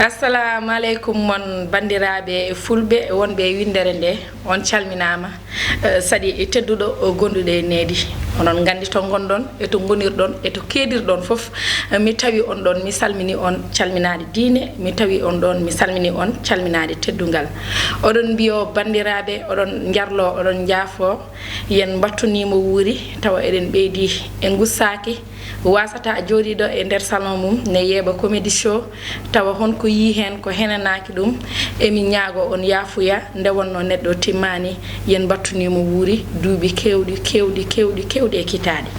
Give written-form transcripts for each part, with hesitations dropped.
Assalamu alaikum mon bandiraɓe fulɓe wonɓe windere nde on calminama sadi tedduɗo gonduɗe needi onon gandi to gondon e to gonirɗon e to kedirɗon fof mi tawi on ɗon mi salmini on calminade diine mi tawi on ɗon mi salmini on calminade teddungal oɗon mbiyo bandiraɓe oɗon jarlo oɗon jaafo yen battunimo wuuri tawa eɗen ɓeydi en gussaki wasata jooɗiɗo e nder salon mum ne yeeɓa comédie show tawa honko yi hen ko henanaki ɗum emi ñaago on yaafuya nde wonno neɗɗo timmani yen battunimo wuuri duuɓi kewɗi e kitaɗe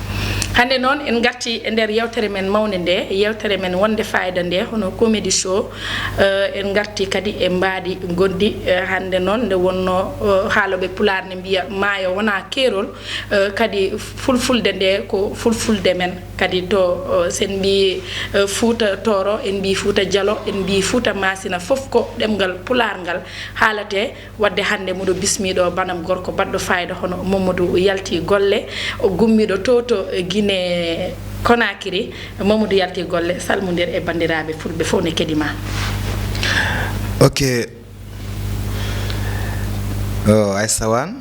hande noon en garti e nder yewtere men mawde nde yewtere men wonde fayida nde hono comédie show en garti kadi e mbaadi gondi hande noon nde wonno haaloɓe pulaar ne mbiya maayo wona keerol kadi fulfulde nde ko fulfulde men kadi to sen mbi Fouta Toro en mbi Fouta Dialo en mbi Fouta Masina fof ko ɗemgal pulaar ngal haalate wadde hande muɗo bismiɗo banam gorko baɗɗo fayida hono Mamadou Yaltii Golle o gummiɗo to Guinée Conakry Mamadou Yaltii Golle salmodir e bandiraɓe fulɓe fof ne kedima. Ok Aissa Wane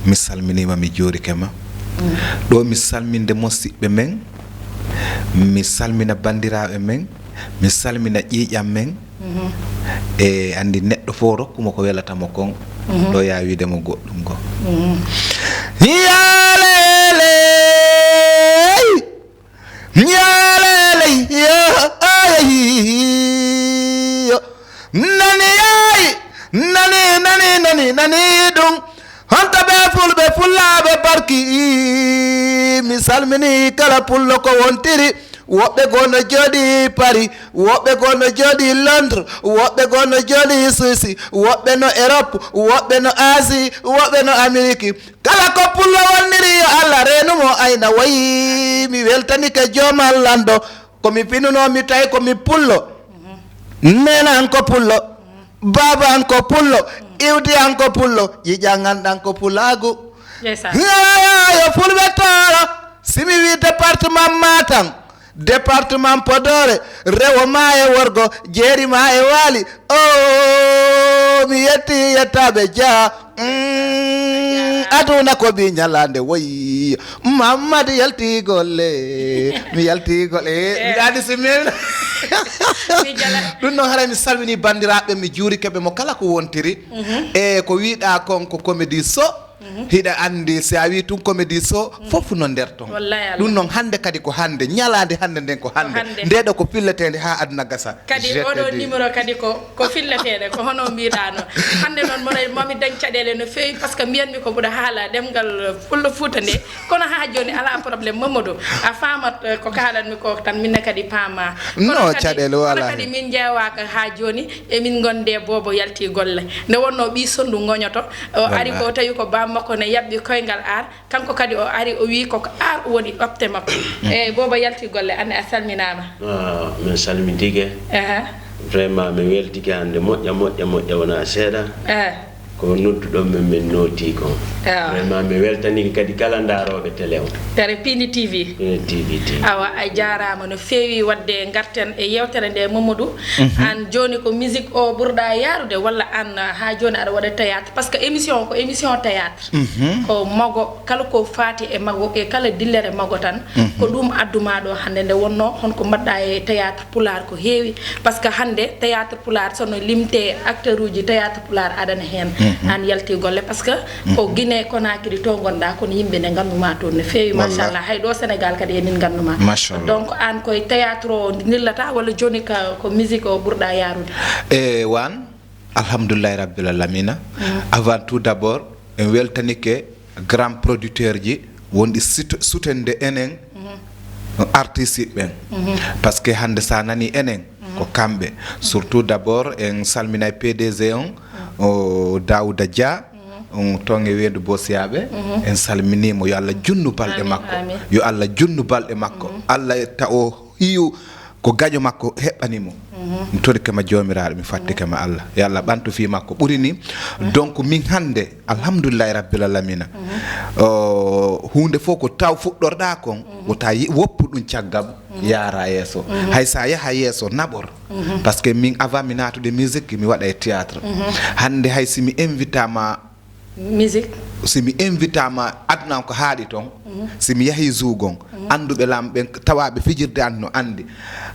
mi salminima mi joorikema ɗo mi salminde musidɓe men mi salmina bandiraɓe men mi salmina ƴiƴam men e andi neɗɗo fof rokkuma ko welatamo kon ɗo ya widemo goɗɗum go yalele yo nani ɗum honta ɓe fulɓe fullaɓe barki mi salmini kala pullo ko wontiri woɓɓe gono jooɗi Paris woɓɓe gono jooɗi Londres woɓɓe gono jooɗi Suisse woɓɓe no Europe woɓɓe no Asie woɓɓe no Amérique kala ko pullo wonniri yo Allah renumo ayna wayi mi weltanike joomal lando komi pinuno mi tawi komi pullo nena an ko pullo baba an ko pullo iwdi an ko pullo ƴiƴan an ko pulagu yo fulɓe Toro simi wi département Matam département Podor rewo ma e worgo jeeri ma e waali o mi yetti yettaɓe dia aduna ko bi ñalande woyi Mamadou Yaltii Golle mi Yaltii Golle mi adi simin ɗum noon haray mi salmini bandiraɓe mi juurikeɓe mo kala ko wontiri e ko wiɗa kon ko comédie so hiɗa andi si a wi tun comédie so fof no nder ton ɗum noon hande kadi ko hande ñalade hande nden ko hande ndeɗo ko pilletede ha aduna gasa kadi oɗo numéro kadi ko filletede ko hono mbiɗano hande noon momi dañ caɗele no fewi par ce que mbiyanmi ko ɓuura haala ɗemgal fullo Fouta nde kono ha joni ala probléme Mamadou a famat ko kalanmi ko tan minne kadi paama no caɗele wala kadi min jeewaka ha joni emin gonde Bobo Yaltii Golle nde wonno ɓi sondu goñoto o ari ko tawi ko bam makko ne yabɓi koyngal ar kanko kadi o ari o wi koko ar woni opte makko e Bobo Yaltii Golle ane a salminama min salmitike vraiment mi weltike hande moƴƴa wona seeɗa ko nodduɗon min nooti kon vraiment mi weltanike kadi kala ndaroɓe télé o tere Piindi TV awa a jarama no fewi wadde garten e yewtere nde Mamadou an joni ko musique o ɓurɗa yarude walla an ha joni aɗa waɗa théâtre par ce que émission ko émission théâtre ko mago kala ko fati e mago e kala dillere mago tan ko ɗum adduma ɗo hande nde wonno honko mbaɗɗa e théâtre pulaar ko heewi par ce que hande théâtre pulaar sono limte acteur uji théâtre pulaar aɗana hen an Yaltii Golle par ce que ko Guinée Conakry to gonɗa kono yimɓe nde ganduma toon no fewi machallah hay ɗo Sénégal kadi emin ganduma donc an koye théâtre o dillata walla joni ko musique o ɓurɗa yarude e Wane alhamdoulillahi rabbil alamina avant tout d'abord en weltanike grand producteur ji wonɗi sutende enen artiste ɓen par ce que hande sa nani enen ko kamɓe surtout d'abord en salminay PDG on o Daouda Dia on tonge wendu bosiyaɓe en salminimo yo Allah junnu balɗe makko yo Allah junnu balɗe makko Allah ta o hiyu ko gaño makko heɓɓanimo mi torikema jomiraɗo mi fattikema Allah yo Allah ɓantu fi makko ɓuri ni donc min hande alhamdoulillahi rabbil alamina hunde fof ko taw fuɗɗorɗa kon wota woppu ɗum caggal yaara yesso hay sa yaha yesso naɓor par ce que min avant mi natude musique mi waɗa e théâtre hande hay simi invitama musique simi invitama aduna ko haaɗi toon simi yahi zugon anduɓe lamɓe tawaɓe fijirde an no andi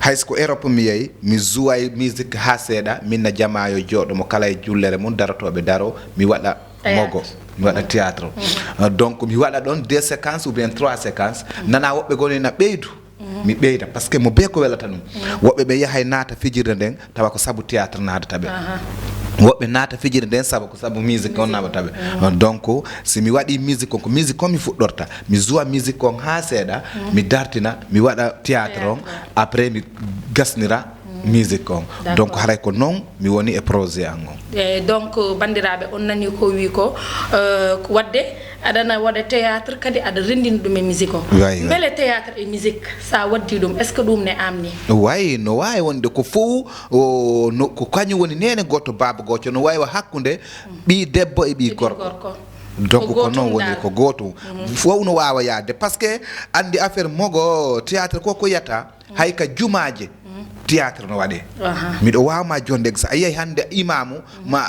haysko Europe mi yeeyi mi jouway musique ha seeɗa minna jamayo jooɗomo kala e jullere mum darotoɓe daro mi waɗa mogo mi waɗa théâtre donc mi waɗa ɗon 2 séquences ou bien 3 séquences nana woɓɓe gonina ɓeydu mi ɓeyda par ce que mo be ko welata ɗum woɓɓe ɓe yahay naata fijirde nden tawa ko saabu théâtre naadata ɓe woɓɓe naata fijirde nden sabu ko sabu musique on naɓata ɓe donc si mi waɗi musique on ko musique on mi fuɗɗorta mi joua musique on ha seeɗa mi dartina mi waɗa théâtre on après mi gasnira musique on donc haray ko noon mi woni e projet an on donc bandiraɓe on nani ko wi ko wadde aɗana waɗa théâtre kadi aɗa rendina ɗum e musique o beele théâtre e musique sa waddi ɗum est ce que ɗum ne amni wayi no wawi wonde ko fof ko kañum woni nene goto baba goto no wawi hakkude ɓi debbo e ɓi gorko donc ko noon woni ko goto fof no wawa yaade par ce que andi affaire mogo théâtre koko yiyata hay ka jumaje théâtre no waɗe miɗo wawma jonde sa yiyay hande imamu ma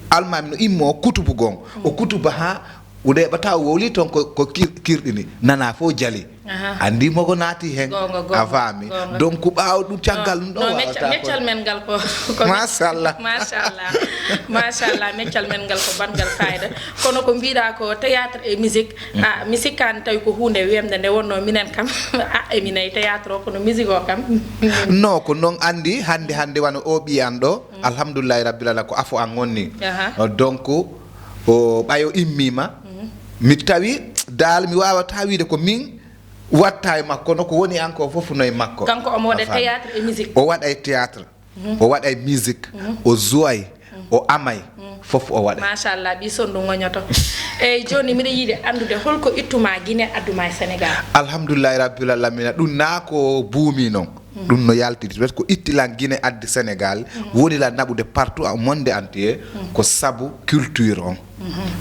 almami no immo kutubu gon o kutuba ha uɗeɓata wowli toon ko kirɗini nana fo jali andi mogo naati hen a faami donc ɓaaw ɗum caggal ɗum ɗo meccal men ngal ko machallah machallah meccal men ngal ko bangal fayida kono ko mbiɗa ko théâtre et musique mi sikkani tawi ko hunde wemde nde wonno minen kam emine théâtre o kono musique o kam non ko noon andi hande wano o ɓiyan ɗo alhamdoulillahi rabbil ala ko afo an wonni donc o ɓayo immima mi tawi dal mi wawata wiide ko min watta e makko no ko woni an ko fof no e makko kanko omo waɗa théâtre et musique o waɗa e théâtre o waɗa e musique o jouay o amay fof o waɗa machallah ɓi sondu goñoto eyyi joni mbiɗa yiiɗi andude holko ittuma guine adduma e Sénégal alhamdoulillahi rabbil alamina ɗum na ko buumi noon ɗum no yaltidi parce que ko ittilan guine addi Sénégal woni la naɓude partout au monde entier ko sabu culture on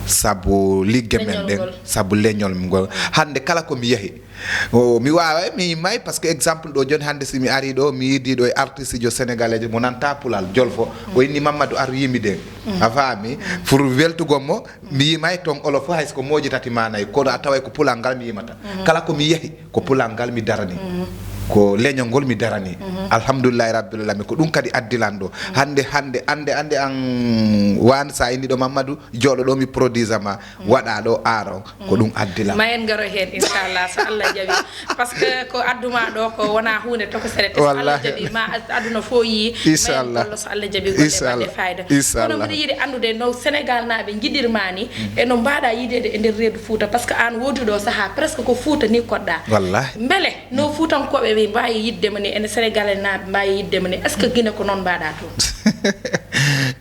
sabu ligge men ɗen sabu leñol ngol hande kala komi yeehi mi wawa mi may par ce que exemple ɗo joni hande simi ari ɗo mi yiddi ɗo e artiste jo sénégalais mo nanta pulal jolfo o inni Mamadou ar yimi den a faami pour weltugommo mi yimay toon olo fo hayso ko moji tati manayi kono a taway ko pulal ngal mi yimata kala komi yeehi ko pulal ngal mi darani ko leñol ngol mi darani alhamdoulillahi rabbil alamin ko ɗum kadi addilan ɗo hande ande an wan sa inni ɗo Mamadou jooɗo ɗo mi produisa ma waɗa ɗo aaron ko ɗum addilan ma en garo hen inchallah so Allah jaɓi par ce que ko adduma ɗo ko wona hunde tokosere so Allah jaɓi ma aduna fo yi inchallah so Allah jaɓi golle wadde fayida kono mbiɗa yiiɗi andude no Sénégal naaɓe jiɗirma ni e no mbaɗa yidede e nder reedu Fouta par ce que an wodi ɗo saaha presque ko Fouta ni koɗɗa wallahi beele no Foutankoɓe ɓe mbawi yiddema ni ene Sénégalais naaɓe mbawi yiddema ni est ce que guine ko noon mbaɗa toon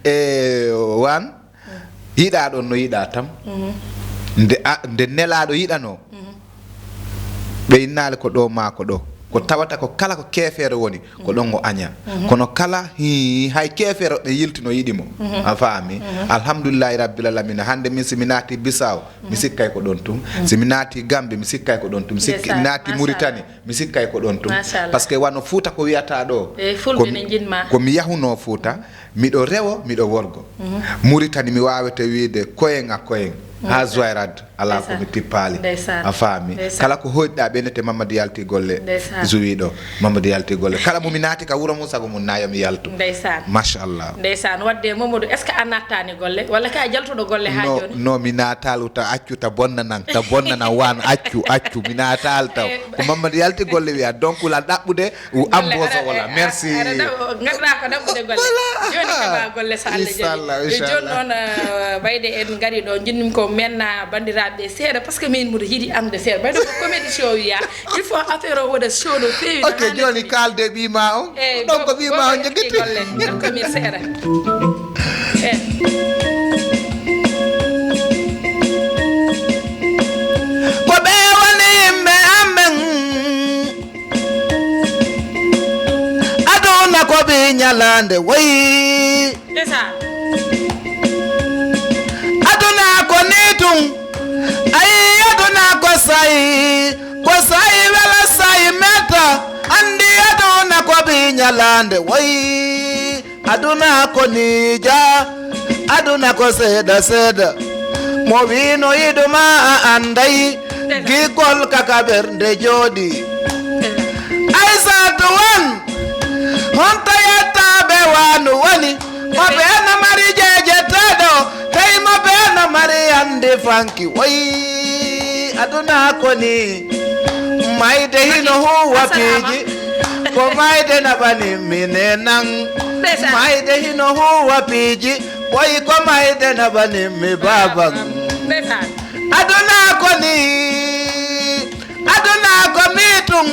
e wan yiɗa ɗon no yiɗa tam nde nelaɗo yiɗano ɓe innale ko ɗo ma ko ɗo ko tawata ko kala ko keefere woni ko ɗon o aña kono kala hay keefere ɓe yiltino yiɗimo a faami alhamdoulillahi rabbil alamina hande min simi naati Bissau mi sikkay ko ɗon tum simi naati Gambie mi sikkay ko ɗon tum mi naati Mauritanie mi sikkay ko ɗon tum par ce que wano Fouta ko wiyata ɗo ko mi yahuno Fouta miɗo rewo miɗo worgo Mauritanie mi wawete wiide koyen a koyen ha Zoyrad ala ko mi tippali a faami kala ko hoyɗa ɓenete Mamadou Yaltii Golle joui ɗo Mamadou Yaltii Golle kala momi naati ka wuuro mum sago mum nayo mi yaltu machallah ndeysan wadde Mamadou est ce que a nattani golle walla ka jaltuɗo golle ha joni non mi natal ta accu ta bonnanan wan accu mi natal taw ko Mamadou Yaltii Golle wiya donc la ɗaɓɓude amboso wala merci gadɗa ko ɗaɓɓude golle joni keɓa golle so Allah jaɓi joni noon ɓayde en gari ɗo jinnim ko menna bandiraɓe seeɗa par ce que min mbiɗa yiiɗi amde seeɗa ɓayde ko comédie show wiya il faut affaire o waɗa show no feewi ok joni kalde ɓima o ɗon ko ɓima o joguiti dakkomin seeɗa ko ɓe woni yimɓe amen ñalande way aduna ko nitum ay aduna ko say wala say meta andi aduna ko bi ñalande way aduna ko nija aduna ko seda mo wino iduma anday gikol kaka bernde jodi ay satu wan honta yata be wanu wani mo be na mari jeje tado tay mo be na mari ande fanki way aduna ko ni mayde hino huwa piji ko mayde na bani minenan mayde hino huwa piji way ko mayde na bani mi baba aduna ko ni aduna ko mitum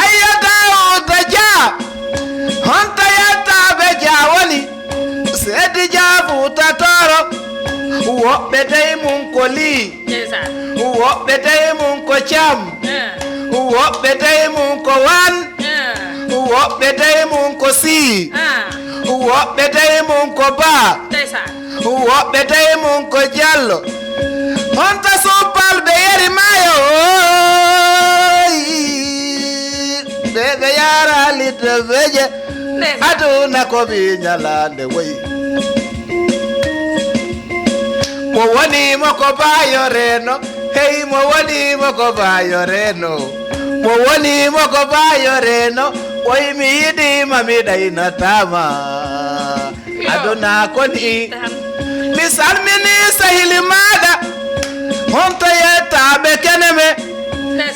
ayata utaja honta yata be jawani sedi jabu tatoro woɓɓe tay mun ko li woɓɓe tay mun ko cam woɓɓe tay mun ko wan woɓɓe tay mun ko si woɓɓe tay mun ko ba woɓɓe tay mun ko jallo honta suppal ɓe yeri mayo ɓe yara lidde veje aduna ko ɓi ñalande woyi mo woni mo ko bayo reno hey mo woni mo ko bayo reno mo woni mo ko bayo reno woyi mi yiɗima mi ɗaynatama aduna ko ni mi salmini sahili maɗa honto yettaɓe keneme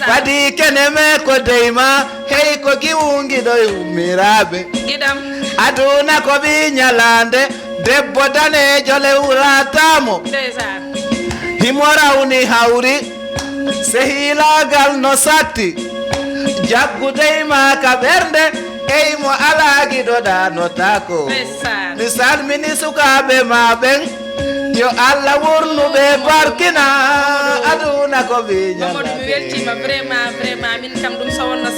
kadi keneme ko deyma hey ko giwungiɗo ummiraɓe aduna ko ɓi ñalande debbo danejo lewratamo himo rawni hawri sehilagal no satti jaggudeyma ka ɓernde ey mo ala giɗoɗa notako mi salmini sukaɓe ma ɓen yo Allah wurnuɓe barkina aduna ko ɓe Mamadou mi weltima vraiment min kam ɗum sawonno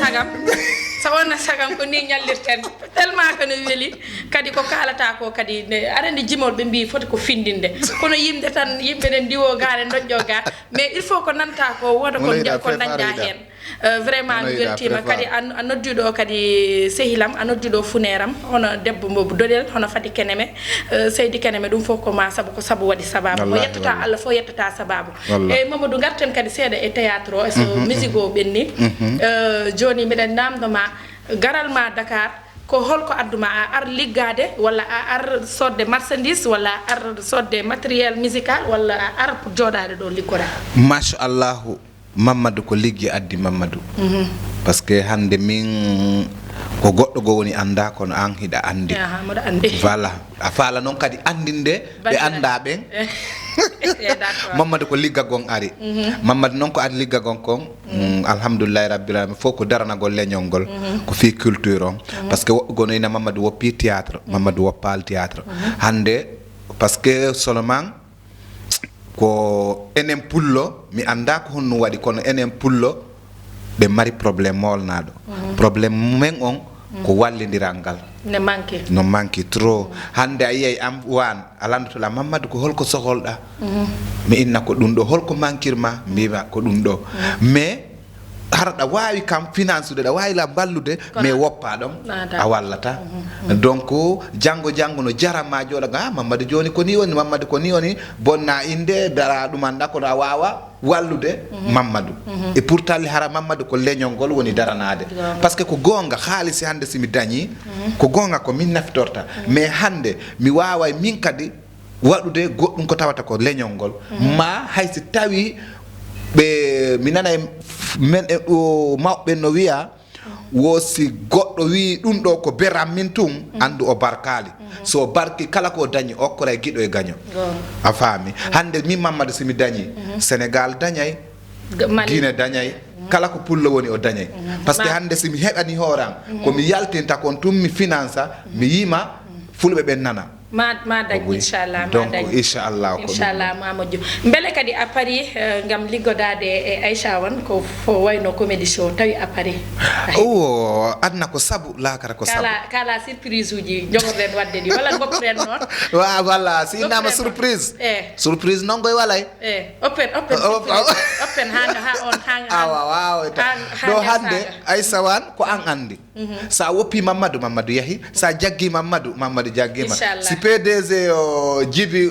sagam ko ni ñallirten tellement que no weeli kadi ko kalata ko kadi arande jimol ɓe mbi foti ko findinde kono yimɓe tan yimɓe ɗen ndiwo gaare doƴƴo ga mais il faut ko nanta ko woda ko dañɗa hen vraiment mi weltima kadi a nodduɗo kadi sehilam a nodduɗo funeram hono debbo mo doɗel hono fati keneme seydi keneme ɗum fof ko ma saabu ko saabu waɗi sababu mo yettata Allah fo yettata sababu eyyi Mamadou garten kadi seeɗa e théâtre o so musique o ɓenni joni mbiɗen namdoma garal ma Dakar ko holko adduma a ar liggade walla a ar sodde marchandise walla a ar sodde matériel musical walla a ar pour joɗade ɗo liggora machallah Mamadou ko liggi addi Mamadou parce que hande min ko goɗɗo go woni anda kono an hiɗa andi voilà a faala noon kadi andinde ɓe anda ɓen Mamadou ko ligga gon ari Mamadou noon ko ari ligga gon kon alhamdoulillahi rabbil alamin fof ko daranagol leñol ngol ko fi culture on parce que woɓɓe gono ina Mamadou woppi théâtre Mamadou woppal théâtre hande parce que seulement ko enen pullo mi anda ko honno waɗi kono enen pullo ɓe mari probléme molnaɗo probléme men on ko wallidiral ngal no manque trop hande a yiyay am wan alandotola Mamadou ko holko soholɗa mi inna ko ɗum ɗo holko manquirema mbima ko ɗum ɗo mais harɗa wawi kam finance ude ɗa wawi la ballude mais woppa ɗon a wallata donc janggo no jarama joɗaga Mamadou joni ko ni woni Mamadou ko ni woni bonna inde dara ɗumanɗa kono a wawa wallude Mamadou et pourtant hara Mamadou ko leñol ngol woni daranade par ce que ko gonga haalisi hande simi dañi ko gonga ko min naftorta mais hande mi wawa min kadi waɗude goɗɗum ko tawata ko leñol ngol ma haysi tawi ɓe mi nana men o mawɓe no wiya wosi goɗɗo wi ɗum ɗo ko beram min tun andu o barkali so barki kala ko dañi okkora e guiɗo e gaño a faami hande min Mamadou simi dañi Sénégal dañay Guinée dañay kala ko pullo woni o dañay par ce que hande simi heɓani hooram komi yaltinta kon tum mi finance mi yima fulɓe ɓen nana ma dañ inchallah ma donc dañ inchallah Mamadou mbele kadi a pari ngam liggodade e Aisha wan ko fo wayno comédie show tawi a pari adna ko sabu lakara ko sabu kala surprise uji jogorden wadde di wala gopren non wa wala si nama surprise surprise non goy walay open hanga ha on hanga waaw do hande Aisha wan ko an andi sa wopi Mamadou yahi sa jaggi Mamadou jaggima si PDG jibi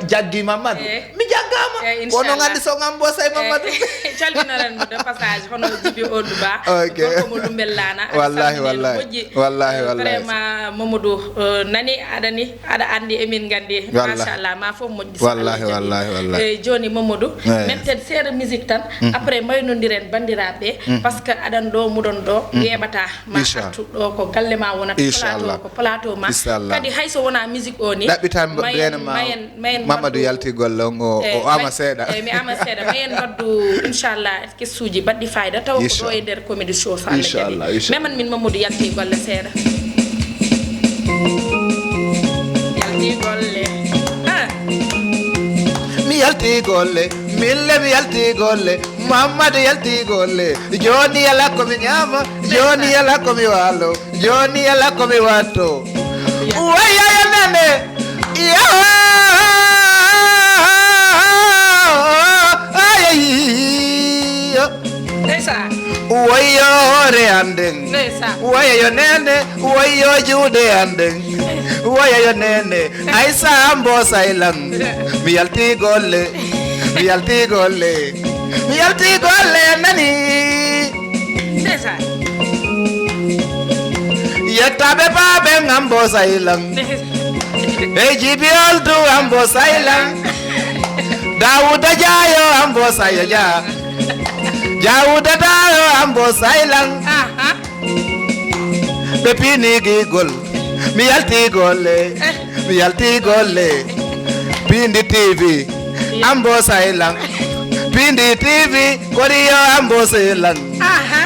jaggi Mamadou mi jaggama wono ngandi so ngambo say Mamadou calminoren mo de passage hono jibi Oduba ko mo lumbellana wallahi vraiment Mamadou nani ada andi emin gandi machallah ma fo moddi wallahi joni Mamadou meten sere musique tan après maynodiren bandirabe parce que adan do mudon do yebata ma attu do ko galle ma wona plateau ma kadi hayso wona musique oni dabitam bena Mamadou Yaltii Golle o ama seeda mi ama seeda mayen baddu inchallah kessuji baddi fayda taw ko do e der comédie show fa Allah memman min Mamadou Yaltii Golle seeda Yaltii Golle mi Yaltii Golle mille mi Yaltii Golle Mamadou Yaltii Golle joni yala ko mi nyama joni yala ko mi walo joni yala ko mi wato waya yanane wayo hore anden waya yo nene wayo jude anden waya yo nene Aisha ambo sailang mi Yaltii Golle mi Yaltii Golle mi Yaltii Golle nani yettabe babe ngambo sailang jibi oldu ambo sailang Dawuda jayo ambo sayja Jawuda dayo ambo sailang be Piindi gol mi Yaltii Golle mi Yaltii Golle Piindi TV ambo sailang Piindi TV koriyo ambo sailang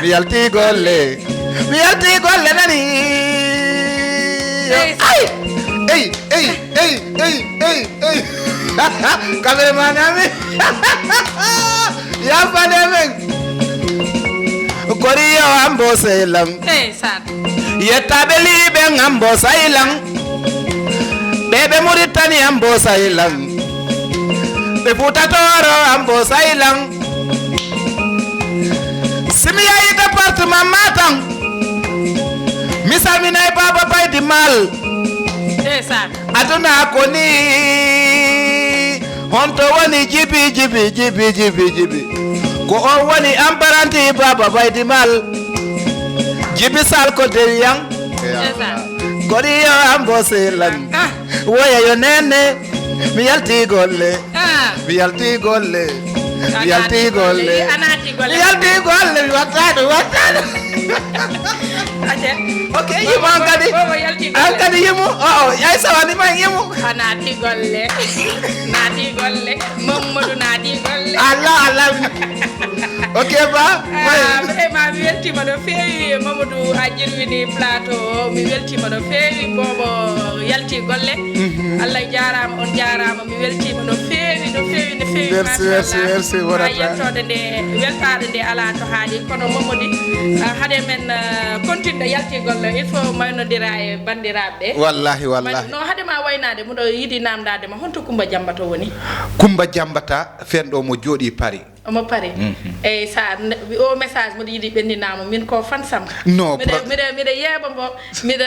mi Yaltii Golle nani hey cameraman ami ya pademen koriyo ambo sailang yettabe libe ambo sailang bebe Mauritanie ambo sailang be Futatoro ambo sailang simiya yi département Matam misalmina baba baydi mal aduna koni honto woni jibi ko on woni ambaranti baba baydi mal jibi sal ko deriyang goriyo ambo sailang woya yo nene mi Yaltii Golle mi Yaltii Golle mi Yaltii Golle mi Yaltii Golle watado okay you man kadi yimu Aisha wani man yimu Nati Golle Mamadou Nati Golle Allah okay ba vraiment mi weltima no feewi Mamadou a jirwini plateau mi weltima no feewi bobo Yaltii Golle Allah jarama on jarama mi weltima no feewi merci wonata yettode nde weltade nde ala to haali kono Mamadou hade men continue Yaltii Golle il faut maynodira e bandiraɓe wallahi no hade ma waynade muɗo yiɗi namdade ma honto Kumba Jambata woni Kumba Jambata fenɗo mo jooɗi Paris omo pare e sa o message mo yiɗi ɓendinama min ko fansam no miɗa yeeɓa mbo miɗa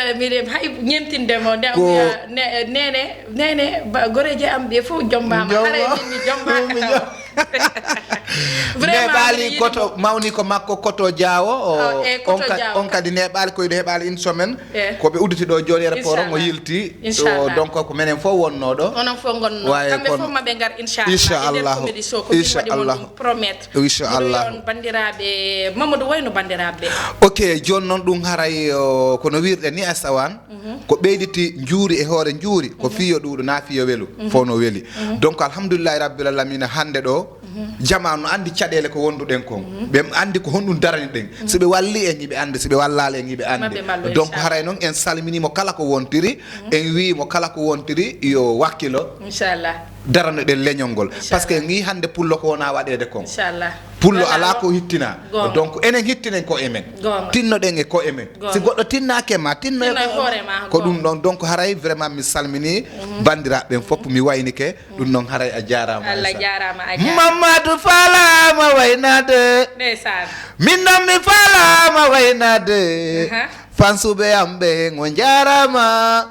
hay ñemtindemo nene goreje am ɓe fof jombama haray minni jombaka taw neɓali koto mawni ko makko koto Diawo on kadi neɓali koyɗo heɓali une semaine koɓe udditi ɗo joni aéroport mo yilti donc ko menen fof wonnoɗo onon fof gonno kamɓe fof maɓe gar inchallah promettre inchallah on bandiraɓe Mamadou wayno bandiraɓe ok joni noon ɗum haray kono wirɗe ni a sawan ko ɓeyditi juuri e hoore juuri ko fiyo ɗuɗo na fiyo welu fof no weeli donc alhamdoulillahi rabbil alamina hande ɗo jamanu andi caɗele ko wonduɗen kon ɓe andi ko honɗum darani ɗen so ɓe walli en yiɓe andi so ɓe wallali en yiɓe andi donc haray noon en salminimo kala ko wontiri en wimo kala ko wontiri yo wakkilo inchallah darano ɗen leñol ngol par ce que en wi hande pullo ko wona waɗede kon inchallah pullo ala ko hittina donc enen hittinen ko emen tinnoɗen e ko emen si goɗɗo tinnake ma tinno ko ɗum ɗon donc haray vraiment mi salmini bandiraɓe fof mi waynike ɗum noon haray a jarama Allah jarama Mamadou falama waynade ndeysaan min noon mi falama waynade fansuɓe am ɓe ngo jarama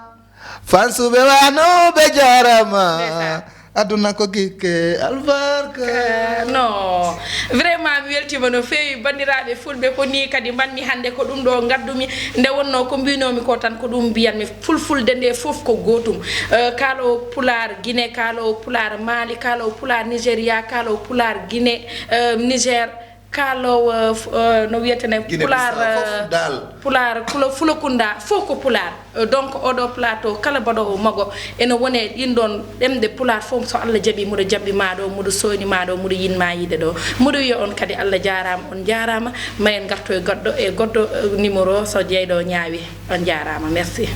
fansuɓe wanoɓe jarama aduna ko gikke albarka non vraiment mi weltima no feewi bandiraɓe fulɓe ko ni kadi banmi hande ko ɗum ɗo gaddumi nde wonno ko mbinomi ko tan ko ɗum mbiyanmi fulfulde nde fof ko gotum kalo pular Guinée kalo pular Mali kalo pular Nigéria kalo pular Guinée Niger kalo no wiyetene pular fulakunda fof ko pular donc oɗo plateau kala baɗowo mago ene wone ɗin ɗon ɗemde pular fof so Allah jaaɓi muɗo jaɓɓi maɗo muɗo sooni maɗo muɗo yinma yiide ɗo muɗo wiya on kadi Allah jarama on jarama ma en garto e goɗɗo numéro so jeyɗo ñaawi on jarama merci